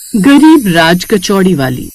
गरीब राज कचौड़ी वाली।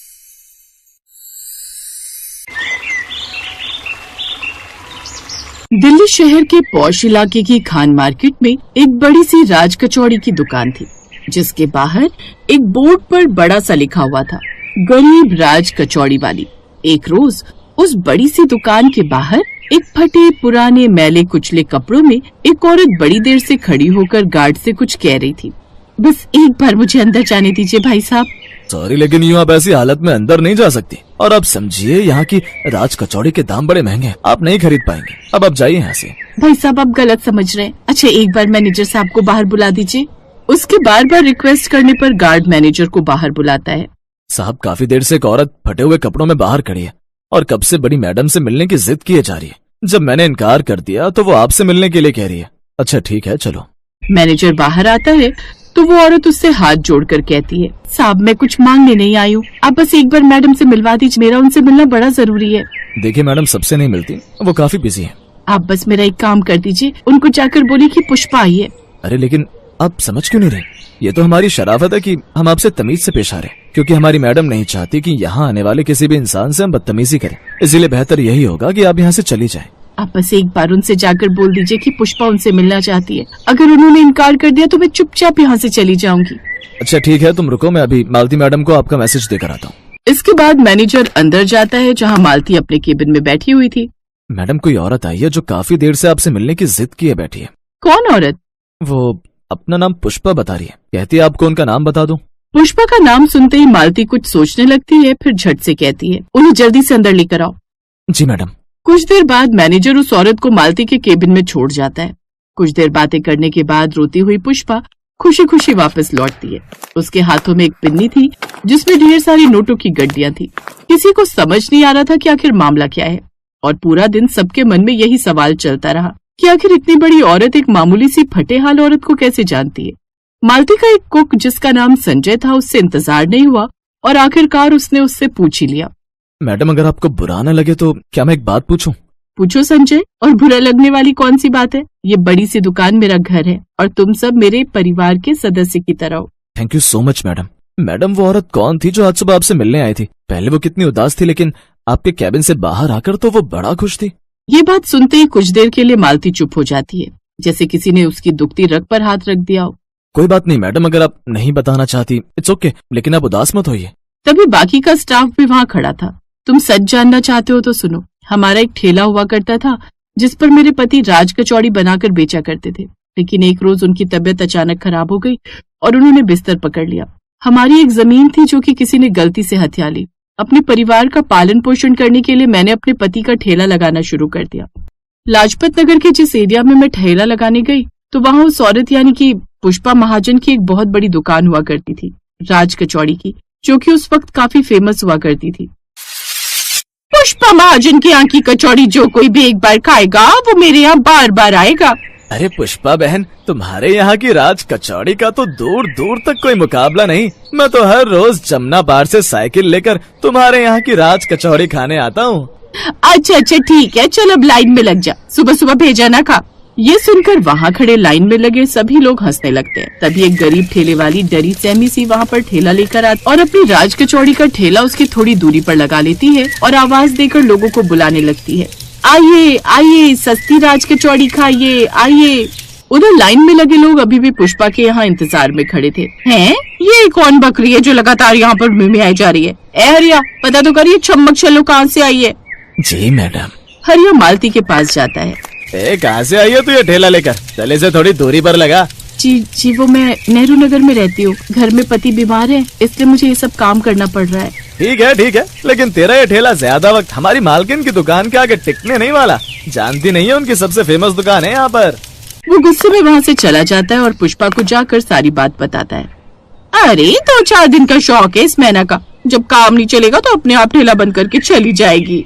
दिल्ली शहर के पॉश इलाके की खान मार्केट में एक बड़ी सी राज कचौड़ी की दुकान थी, जिसके बाहर एक बोर्ड पर बड़ा सा लिखा हुआ था, गरीब राज कचौड़ी वाली। एक रोज उस बड़ी सी दुकान के बाहर एक फटे पुराने मैले कुचले कपड़ों में एक औरत बड़ी देर से खड़ी होकर गार्ड से कुछ कह रही थी। बस एक बार मुझे अंदर जाने दीजिए भाई साहब। सॉरी, लेकिन यूँ आप ऐसी हालत में अंदर नहीं जा सकती। और अब समझिए, यहाँ की राज कचौड़ी के दाम बड़े महंगे हैं, आप नहीं खरीद पाएंगे। अब आप जाइए यहाँ से। भाई साहब, आप गलत समझ रहे हैं। अच्छा, एक बार मैनेजर साहब को बाहर बुला दीजिए। उसके बार बार रिक्वेस्ट करने पर गार्ड मैनेजर को बाहर बुलाता है। साहब, काफी देर से एक औरत फटे हुए कपड़ों में बाहर खड़ी है और कब से बड़ी मैडम से मिलने की जिद किए जा रही है। जब मैंने इनकार कर दिया तो वो आपसे मिलने के लिए कह रही है। अच्छा ठीक है, चलो। मैनेजर बाहर आता है तो वो औरत उससे हाथ जोड़कर कहती है, साहब मैं कुछ मांगने नहीं आई हूँ, आप बस एक बार मैडम से मिलवा दीजिए, मेरा उनसे मिलना बड़ा जरूरी है। देखिए मैडम, सबसे नहीं मिलती, वो काफी बिजी है। आप बस मेरा एक काम कर दीजिए, उनको जाकर बोलिए कि पुष्पा आई है। अरे लेकिन आप समझ क्यों नहीं रहे? ये तो हमारी शराफत है कि हम आपसे तमीज से पेश आ रहे, क्योंकि हमारी मैडम नहीं चाहती कि यहाँ आने वाले किसी भी इंसान से हम बदतमीजी करें। इसीलिए बेहतर यही होगा कि आप यहाँ से चली जाएं। आप बस एक बार उनसे जाकर बोल दीजिए कि पुष्पा उनसे मिलना चाहती है। अगर उन्होंने इनकार कर दिया तो मैं चुपचाप यहाँ से चली जाऊंगी। अच्छा ठीक है, तुम रुको, मैं अभी मालती मैडम को आपका मैसेज देकर आता हूँ। इसके बाद मैनेजर अंदर जाता है, जहाँ मालती अपने केबिन में बैठी हुई थी। मैडम, कोई औरत आई है जो काफी देर से आपसे मिलने की जिद किए बैठी है। कौन औरत? वो अपना नाम पुष्पा बता रही है, कहती है आपको उनका नाम बता दूं। पुष्पा का नाम सुनते ही मालती कुछ सोचने लगती है, फिर झट से कहती है, उन्हें जल्दी से अंदर लेकर आओ। जी मैडम। कुछ देर बाद मैनेजर उस औरत को मालती के केबिन में छोड़ जाता है। कुछ देर बातें करने के बाद रोती हुई पुष्पा खुशी खुशी वापस लौटती है। उसके हाथों में एक पिन्नी थी जिसमें ढेर सारी नोटों की गड्डियां थी। किसी को समझ नहीं आ रहा था कि आखिर मामला क्या है, और पूरा दिन सबके मन में यही सवाल चलता रहा कि आखिर इतनी बड़ी औरत एक मामूली सी फटेहाल औरत को कैसे जानती है। मालती का एक कुक जिसका नाम संजय था, उससे इंतजार नहीं हुआ और आखिरकार उसने उससे पूछ ही लिया। मैडम, अगर आपको बुरा न लगे तो क्या मैं एक बात पूछूं? पूछो संजय, और बुरा लगने वाली कौन सी बात है? ये बड़ी सी दुकान मेरा घर है और तुम सब मेरे परिवार के सदस्य की तरह हो। Thank you so much madam. Madam, वो औरत कौन थी जो आज सुबह आपसे मिलने आई थी? पहले वो कितनी उदास थी, लेकिन आपके कैबिन से बाहर आकर तो वो बड़ा खुश थी। ये बात सुनते ही कुछ देर के लिए मालती चुप हो जाती है, जैसे किसी ने उसकी दुखती रग पर हाथ रख दिया हो। कोई बात नहीं मैडम, अगर आप नहीं बताना चाहती इट्स ओके, लेकिन आप उदास मत होइए। तभी बाकी का स्टाफ भी वहाँ खड़ा था। तुम सच जानना चाहते हो तो सुनो, हमारा एक ठेला हुआ करता था जिस पर मेरे पति राज कचौड़ी बनाकर बेचा करते थे, लेकिन एक रोज उनकी तबीयत अचानक खराब हो गई और उन्होंने बिस्तर पकड़ लिया। हमारी एक जमीन थी जो कि किसी ने गलती से हथिया ली। अपने परिवार का पालन पोषण करने के लिए मैंने अपने पति का ठेला लगाना शुरू कर दिया। लाजपत नगर के जिस एरिया में मैं ठेला लगाने गई तो वहाँ उस औरत यानी कि पुष्पा महाजन की एक बहुत बड़ी दुकान हुआ करती थी, राज कचौड़ी की, जो कि उस वक्त काफी फेमस हुआ करती थी। पुष्पा महाजन के यहाँ की कचौड़ी जो कोई भी एक बार खाएगा वो मेरे यहाँ बार बार आएगा। अरे पुष्पा बहन, तुम्हारे यहाँ की राज कचौड़ी का तो दूर दूर तक कोई मुकाबला नहीं। मैं तो हर रोज जमुना पार से साइकिल लेकर तुम्हारे यहाँ की राज कचौड़ी खाने आता हूँ। अच्छा ठीक है, चल अब लाइन में लग जा, सुबह सुबह भेजा ना खा। ये सुनकर वहाँ खड़े लाइन में लगे सभी लोग हंसने लगते हैं। तभी एक गरीब ठेले वाली डरी सहमी सी वहाँ पर ठेला लेकर आती और अपनी राज कचौड़ी का ठेला उसकी थोड़ी दूरी पर लगा लेती है और आवाज देकर लोगों को बुलाने लगती है, आइए आइए, सस्ती राज कचौड़ी खाइए, आइए। उधर लाइन में लगे लोग अभी भी पुष्पा के यहाँ इंतजार में खड़े थे। हैं? ये कौन बकरी है जो लगातार यहाँ पर मिमियाई जा रही है? ए हरिया, पता तो करिए छम्मक छल्लो कहाँ से आई है? जी मैडम। हरिया मालती के पास जाता है। कहाँ से आई है तू ये ठेला लेकर? ठेले से थोड़ी दूरी पर लगा। जी वो मैं नेहरू नगर में रहती हूँ, घर में पति बीमार है, इसलिए मुझे ये सब काम करना पड़ रहा है। ठीक है, लेकिन तेरा ये ठेला ज्यादा वक्त हमारी मालकिन की दुकान के आगे टिकने नहीं वाला। जानती नहीं है उनकी सबसे फेमस दुकान है यहाँ पर। वो गुस्से में वहाँ से चला जाता है और पुष्पा को जाकर सारी बात बताता है। अरे 2-4 दिन का शौक है इस मैना का, जब काम नहीं चलेगा तो अपने आप ठेला बंद करके चली जाएगी।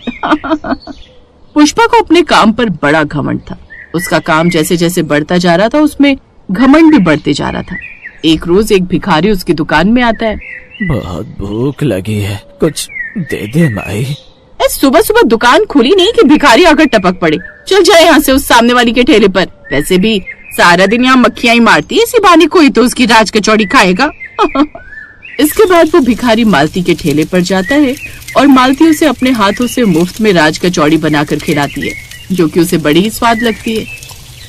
पुष्पा को अपने काम पर बड़ा घमंड था। उसका काम जैसे जैसे बढ़ता जा रहा था उसमें घमंड भी बढ़ते जा रहा था। एक रोज एक भिखारी उसकी दुकान में आता है। बहुत भूख लगी है, कुछ दे दे माई। सुबह सुबह दुकान खुली नहीं कि भिखारी आकर टपक पड़े। चल जाए यहाँ से उस सामने वाली के ठेले पर, वैसे भी सारा दिन यहाँ मक्खियाँ ही मारती है, इसी बहाने कोई तो उसकी राज कचौड़ी खाएगा। इसके बाद वो भिखारी मालती के ठेले पर जाता है और मालती उसे अपने हाथों से मुफ्त में राज कचौड़ी बनाकर खिलाती है, जो कि उसे बड़ी ही स्वाद लगती है।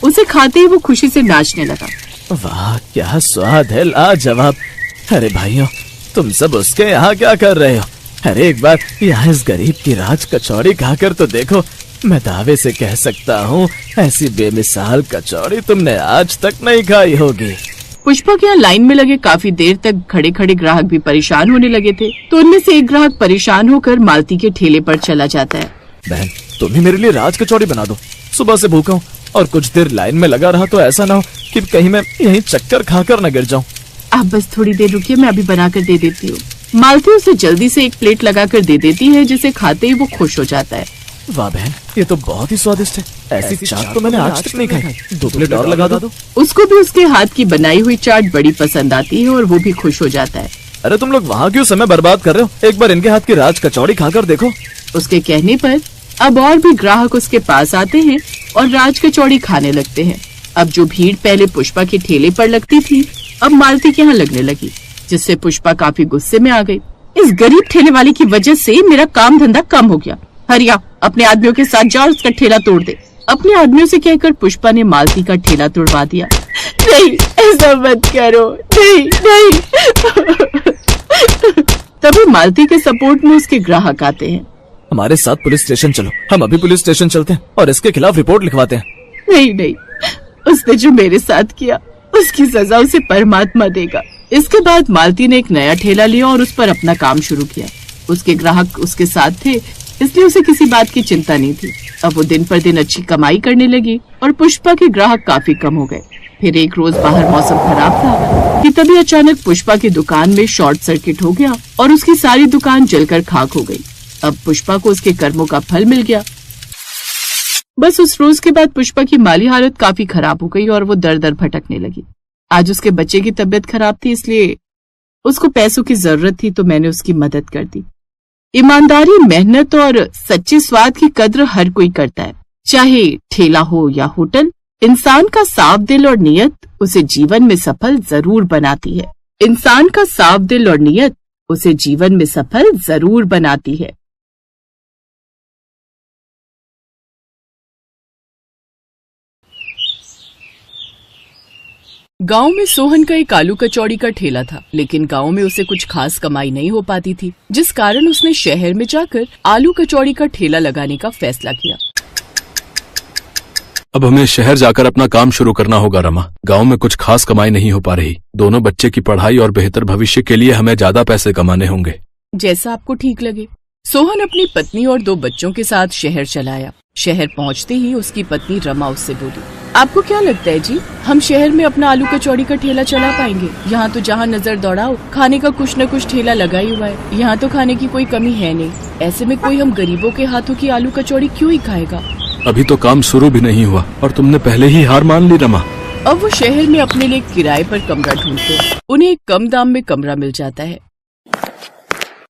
उसे खाते ही वो खुशी से नाचने लगा। वाह क्या स्वाद है, लाजवाब। अरे भाइयों, तुम सब उसके यहाँ क्या कर रहे हो? अरे एक बार यहाँ इस गरीब की राज कचौड़ी खाकर तो देखो। मैं दावे से कह सकता हूँ ऐसी बेमिसाल कचौड़ी तुमने आज तक नहीं खाई होगी। पुष्पा के यहाँ लाइन में लगे काफी देर तक खड़े खड़े ग्राहक भी परेशान होने लगे थे, तो उनमें से एक ग्राहक परेशान होकर मालती के ठेले पर चला जाता है। बहन, तुम ही मेरे लिए राज कचौड़ी बना दो। सुबह से भूखा हूँ और कुछ देर लाइन में लगा रहा तो ऐसा ना हो कि कहीं मैं यहीं चक्कर खाकर न गिर जाऊँ। आप बस थोड़ी देर रुकिए, मैं अभी बना कर दे देती हूँ। मालती उसे जल्दी से एक प्लेट लगाकर दे देती है, जिसे खाते ही वो खुश हो जाता है। वाह बहन, ये तो बहुत ही स्वादिष्ट है। ऐसी चाट तो मैंने आज तक नहीं खाई। 2 प्लेट और लगा दो। उसको भी उसके हाथ की बनाई हुई चाट बड़ी पसंद आती है और वो भी खुश हो जाता है। अरे तुम लोग वहाँ क्यों समय बर्बाद कर रहे हो? एक बार इनके हाथ की राज कचौड़ी खाकर देखो। उसके कहने पर अब और भी ग्राहक उसके पास आते हैं और राज कचौड़ी खाने लगते हैं। अब जो भीड़ पहले पुष्पा के ठेले पर लगती थी, अब मालती के यहाँ लगने लगी, जिससे पुष्पा काफी गुस्से में आ गई। इस गरीब ठेले वाले की वजह से मेरा काम धंधा कम हो गया। हरिया, अपने आदमियों के साथ जाओ, उसका ठेला तोड़ दे। अपने आदमियों से कहकर पुष्पा ने मालती का ठेला तोड़वा दिया। नहीं, ऐसा मत करो, नहीं नहीं। तभी मालती के सपोर्ट में उसके ग्राहक आते हैं। हमारे साथ पुलिस स्टेशन चलो। हम अभी पुलिस स्टेशन चलते हैं और इसके खिलाफ रिपोर्ट लिखवाते हैं। नहीं नहीं, उसने जो मेरे साथ किया उसकी सजा उसे परमात्मा देगा। इसके बाद मालती ने एक नया ठेला लिया और उस पर अपना काम शुरू किया। उसके ग्राहक उसके साथ थे, इसलिए उसे किसी बात की चिंता नहीं थी। अब वो दिन पर दिन अच्छी कमाई करने लगी और पुष्पा के ग्राहक काफी कम हो गए। फिर एक रोज बाहर मौसम खराब था कि तभी अचानक पुष्पा की दुकान में शॉर्ट सर्किट हो गया और उसकी सारी दुकान जलकर खाक हो गई। अब पुष्पा को उसके कर्मों का फल मिल गया। बस उस रोज के बाद पुष्पा की माली हालत काफी खराब हो गई और वो दर दर भटकने लगी। आज उसके बच्चे की तबीयत खराब थी, इसलिए उसको पैसों की जरूरत थी, तो मैंने उसकी मदद कर दी। ईमानदारी, मेहनत और सच्चे स्वाद की कद्र हर कोई करता है, चाहे ठेला हो या होटल। इंसान का साफ दिल और नियत उसे जीवन में सफल जरूर बनाती है। इंसान का साफ दिल और नियत उसे जीवन में सफल जरूर बनाती है। गांव में सोहन का एक आलू कचौड़ी का ठेला था, लेकिन गांव में उसे कुछ खास कमाई नहीं हो पाती थी, जिस कारण उसने शहर में जाकर आलू कचौड़ी का ठेला लगाने का फैसला किया। अब हमें शहर जाकर अपना काम शुरू करना होगा रमा। गांव में कुछ खास कमाई नहीं हो पा रही। दोनों बच्चे की पढ़ाई और बेहतर भविष्य के लिए हमें ज्यादा पैसे कमाने होंगे। जैसा आपको ठीक लगे। सोहन अपनी पत्नी और 2 बच्चों के साथ शहर चला आया। शहर पहुंचते ही उसकी पत्नी रमा उससे बोली, आपको क्या लगता है जी, हम शहर में अपना आलू कचौड़ी का ठेला चला पाएंगे? यहाँ तो जहाँ नजर दौड़ाओ खाने का कुछ न कुछ ठेला लगा ही हुआ है। यहाँ तो खाने की कोई कमी है नहीं। ऐसे में कोई हम गरीबों के हाथों की आलू कचौड़ी क्यों ही खाएगा? अभी तो काम शुरू भी नहीं हुआ और तुमने पहले ही हार मान ली रमा। अब वो शहर में अपने लिए किराए पर कमरा ढूंढते हैं। उन्हें एक कम दाम में कमरा मिल जाता है।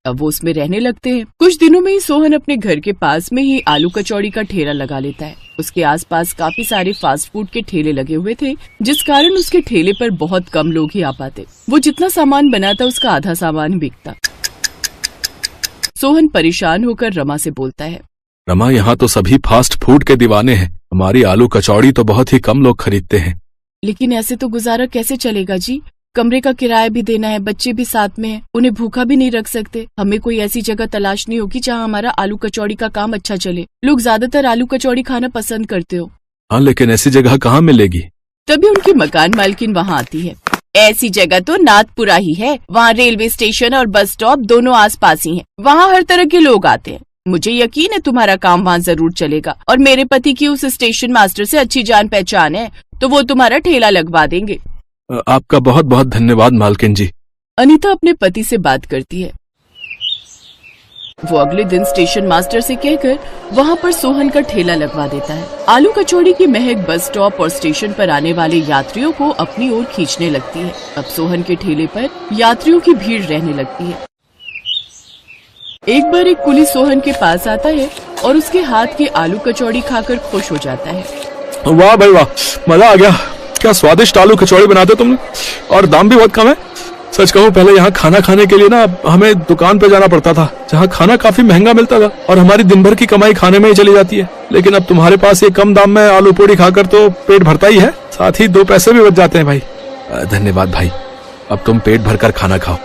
अब वो उसमें रहने लगते हैं। कुछ दिनों में ही सोहन अपने घर के पास में ही आलू कचौड़ी का ठेला लगा लेता है। उसके आसपास काफी सारे फास्ट फूड के ठेले लगे हुए थे, जिस कारण उसके ठेले पर बहुत कम लोग ही आ पाते। वो जितना सामान बनाता उसका आधा सामान बिकता। सोहन परेशान होकर रमा से बोलता है, रमा, यहाँ तो सभी फास्ट फूड के दीवाने हैं। हमारी आलू कचौड़ी तो बहुत ही कम लोग खरीदते हैं। लेकिन ऐसे तो गुजारा कैसे चलेगा जी? कमरे का किराया भी देना है, बच्चे भी साथ में हैं, उन्हें भूखा भी नहीं रख सकते। हमें कोई ऐसी जगह तलाशनी होगी जहाँ हमारा आलू कचौड़ी का काम अच्छा चले। लोग ज्यादातर आलू कचौड़ी खाना पसंद करते हो। हाँ, लेकिन ऐसी जगह कहाँ मिलेगी? तभी उनकी मकान मालकिन वहाँ आती है। ऐसी जगह तो नाथपुरा ही है। वहाँ रेलवे स्टेशन और बस स्टॉप दोनों आसपास ही हैं। वहाँ हर तरह के लोग आते हैं। मुझे यकीन है तुम्हारा काम वहाँ जरूर चलेगा, और मेरे पति की उस स्टेशन मास्टर से अच्छी जान पहचान है, तो वो तुम्हारा ठेला लगवा देंगे। आपका बहुत बहुत धन्यवाद मालकिन जी। अनीता अपने पति से बात करती है। वो अगले दिन स्टेशन मास्टर से कहकर वहाँ पर सोहन का ठेला लगवा देता है। आलू कचौड़ी की महक बस स्टॉप और स्टेशन पर आने वाले यात्रियों को अपनी ओर खींचने लगती है। अब सोहन के ठेले पर यात्रियों की भीड़ रहने लगती है। एक बार एक कुली सोहन के पास आता है और उसके हाथ की आलू कचौड़ी खाकर खुश हो जाता है। वाह भाई वाह, मजा आ गया। क्या स्वादिष्ट आलू कचौड़ी बनाते हो तुमने, और दाम भी बहुत कम है। सच कहूँ पहले यहाँ खाना खाने के लिए ना हमें दुकान पे जाना पड़ता था, जहाँ खाना काफी महंगा मिलता था और हमारी दिन भर की कमाई खाने में ही चली जाती है। लेकिन अब तुम्हारे पास ये कम दाम में आलू पूड़ी खाकर तो पेट भरता ही है, साथ ही 2 पैसे भी बच जाते हैं भाई। धन्यवाद भाई, अब तुम पेट भरकर खाना खाओ।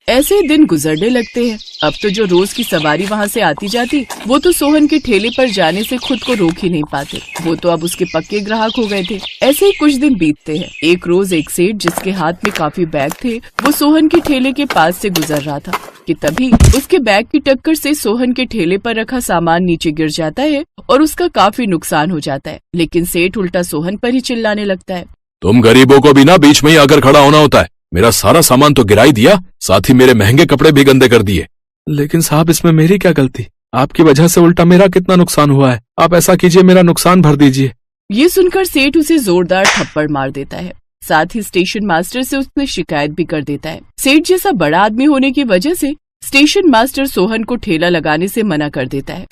ऐसे ही दिन गुजरने लगते हैं। अब तो जो रोज की सवारी वहाँ से आती जाती, वो तो सोहन के ठेले पर जाने से खुद को रोक ही नहीं पाते। वो तो अब उसके पक्के ग्राहक हो गए थे। ऐसे ही कुछ दिन बीतते हैं। एक रोज एक सेठ जिसके हाथ में काफी बैग थे, वो सोहन के ठेले के पास से गुजर रहा था कि तभी उसके बैग की टक्कर से सोहन के ठेले पर रखा सामान नीचे गिर जाता है और उसका काफी नुकसान हो जाता है। लेकिन सेठ उल्टा सोहन पर ही चिल्लाने लगता है, तुम गरीबों को भी ना बीच में ही आकर खड़ा होना होता है। मेरा सारा सामान तो गिरा ही दिया, साथ ही मेरे महंगे कपड़े भी गंदे कर दिए। लेकिन साहब इसमें मेरी क्या गलती? आपकी वजह से उल्टा मेरा कितना नुकसान हुआ है। आप ऐसा कीजिए, मेरा नुकसान भर दीजिए। ये सुनकर सेठ उसे जोरदार थप्पड़ मार देता है। साथ ही स्टेशन मास्टर से उसने शिकायत भी कर देता है। सेठ जैसा बड़ा आदमी होने की वजह से स्टेशन मास्टर सोहन को ठेला लगाने से मना कर देता है।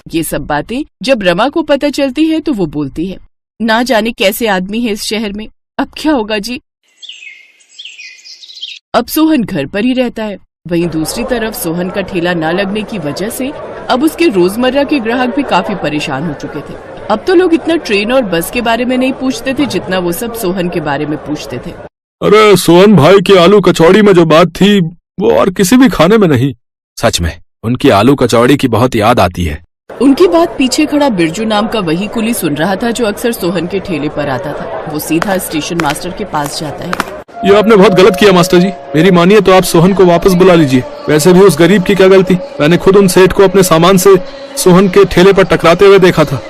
ये सब बातें जब रमा को पता चलती है तो वो बोलती है, ना जाने कैसे आदमी है इस शहर में, अब क्या होगा जी। अब सोहन घर पर ही रहता है। वहीं दूसरी तरफ सोहन का ठेला न लगने की वजह से अब उसके रोजमर्रा के ग्राहक भी काफी परेशान हो चुके थे। अब तो लोग इतना ट्रेन और बस के बारे में नहीं पूछते थे जितना वो सब सोहन के बारे में पूछते थे। अरे सोहन भाई की आलू कचौड़ी में जो बात थी वो और किसी भी खाने में नहीं। सच में उनकी आलू कचौड़ी की बहुत याद आती है। उनकी बात पीछे खड़ा बिरजू नाम का वही कुली सुन रहा था जो अक्सर सोहन के ठेले पर आता था। वो सीधा स्टेशन मास्टर के पास जाता है। ये आपने बहुत गलत किया मास्टर जी, मेरी मानिए तो आप सोहन को वापस बुला लीजिए। वैसे भी उस गरीब की क्या गलती, मैंने खुद उन सेठ को अपने सामान से सोहन के ठेले पर टकराते हुए देखा था।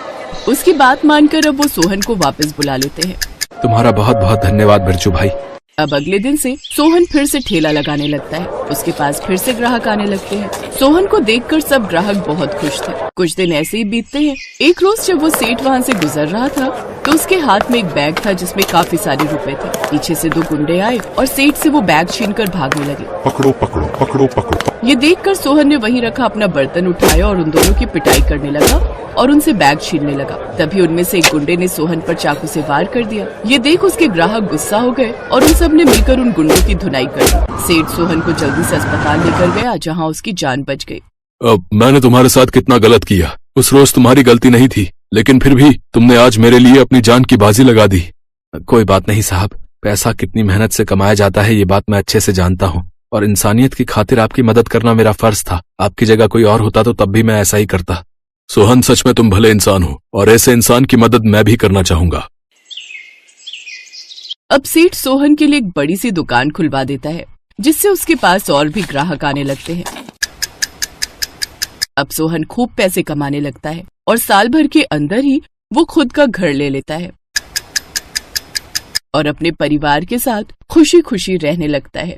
उसकी बात मानकर अब वो सोहन को वापस बुला लेते हैं। तुम्हारा बहुत बहुत धन्यवाद बिरजू भाई। अब अगले दिन से सोहन फिर से ठेला लगाने लगता है। उसके पास फिर से ग्राहक आने लगते हैं। सोहन को देखकर सब ग्राहक बहुत खुश थे। कुछ दिन ऐसे ही बीतते हैं। एक रोज जब वो सेठ वहाँ से गुजर रहा था तो उसके हाथ में एक बैग था जिसमें काफी सारे रुपए थे। पीछे से 2 गुंडे आए और सेठ से वो बैग छीनकर भागने लगे। पकड़ो पकड़ो पकड़ो पकड़ो। ये देखकर सोहन ने वहीं रखा अपना बर्तन उठाया और उन दोनों की पिटाई करने लगा और उनसे बैग छीनने लगा। तभी उनमें से एक गुंडे ने सोहन पर चाकू से वार कर दिया। ये देख उसके ग्राहक गुस्सा हो गए और उन सब ने मिलकर उन गुंडों की धुनाई कर दी। सेठ सोहन को जल्दी से अस्पताल लेकर गया जहाँ उसकी जान बच गई। अब मैंने तुम्हारे साथ कितना गलत किया। उस रोज तुम्हारी गलती नहीं थी, लेकिन फिर भी तुमने आज मेरे लिए अपनी जान की बाजी लगा दी। कोई बात नहीं साहब, पैसा कितनी मेहनत से कमाया जाता है ये बात मैं अच्छे से जानता हूँ और इंसानियत की खातिर आपकी मदद करना मेरा फर्ज था। आपकी जगह कोई और होता तो तब भी मैं ऐसा ही करता। सोहन सच में तुम भले इंसान हो और ऐसे इंसान की मदद मैं भी करना चाहूंगा। अब सेठ सोहन के लिए एक बड़ी सी दुकान खुलवा देता है जिससे उसके पास और भी ग्राहक आने लगते हैं। अब सोहन खूब पैसे कमाने लगता है और साल भर के अंदर ही वो खुद का घर ले लेता है और अपने परिवार के साथ खुशी खुशी रहने लगता है।